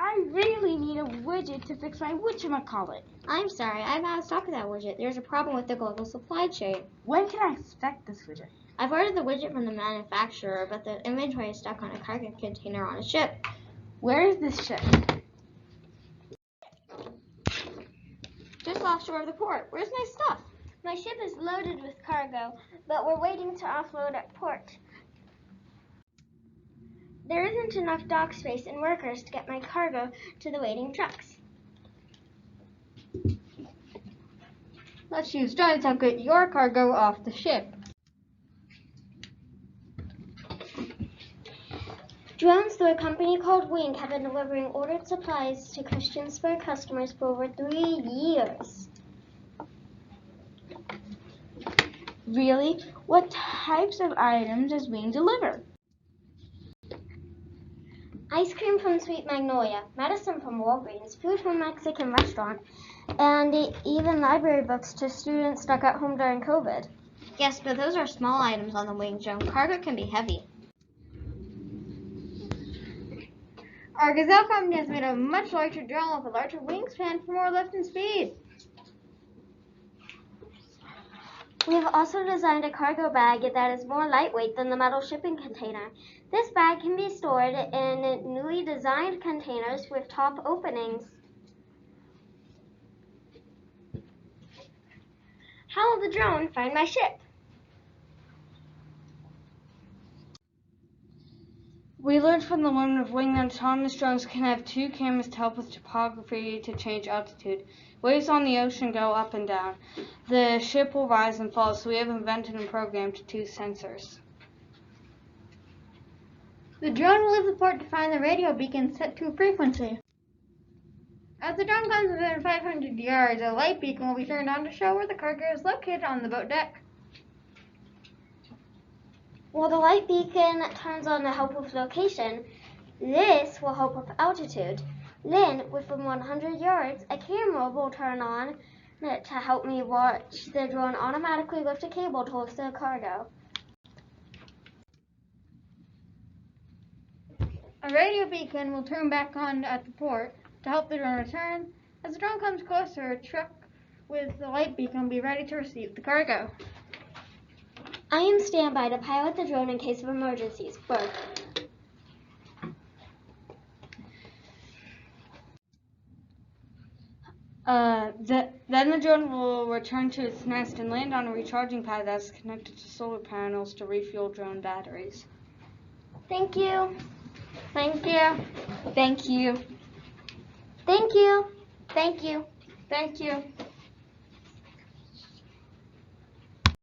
I really need a widget to fix my whatchamacallit. I'm sorry, I'm out of stock of that widget. There's a problem with the global supply chain. When can I expect this widget? I've ordered the widget from the manufacturer, but the inventory is stuck on a cargo container on a ship. Where is this ship? Just offshore of the port. Where's my stuff? My ship is loaded with cargo, but we're waiting to offload at port. There isn't enough dock space and workers to get my cargo to the waiting trucks. Let's use drones to get your cargo off the ship. Drones through a company called Wing have been delivering ordered supplies to Christiansburg customers for over 3 years. Really? What types of items is being delivered? Ice cream from Sweet Magnolia, medicine from Walgreens, food from a Mexican restaurant, and even library books to students stuck at home during COVID. Yes, but those are small items on the Wing drone. Cargo can be heavy. Our Gazelle company has made a much larger drone with a larger wingspan for more lift and speed. We have also designed a cargo bag that is more lightweight than the metal shipping container. This bag can be stored in newly designed containers with top openings. How will the drone find my ship? We learned from the women of Wing that autonomous drones can have 2 cameras to help with topography to change altitude. Waves on the ocean go up and down. The ship will rise and fall, so we have invented and programmed 2 sensors. The drone will leave the port to find the radio beacon set to a frequency. As the drone comes within 500 yards, a light beacon will be turned on to show where the cargo is located on the boat deck. While the light beacon turns on to help with location, this will help with altitude. Then, within 100 yards, a camera will turn on to help me watch the drone automatically lift a cable to lift the cargo. A radio beacon will turn back on at the port to help the drone return. As the drone comes closer, a truck with the light beacon will be ready to receive the cargo. I am standby to pilot the drone in case of emergencies. Bird. Then the drone will return to its nest and land on a recharging pad that is connected to solar panels to refuel drone batteries. Thank you. Thank you. Thank you. Thank you. Thank you. Thank you.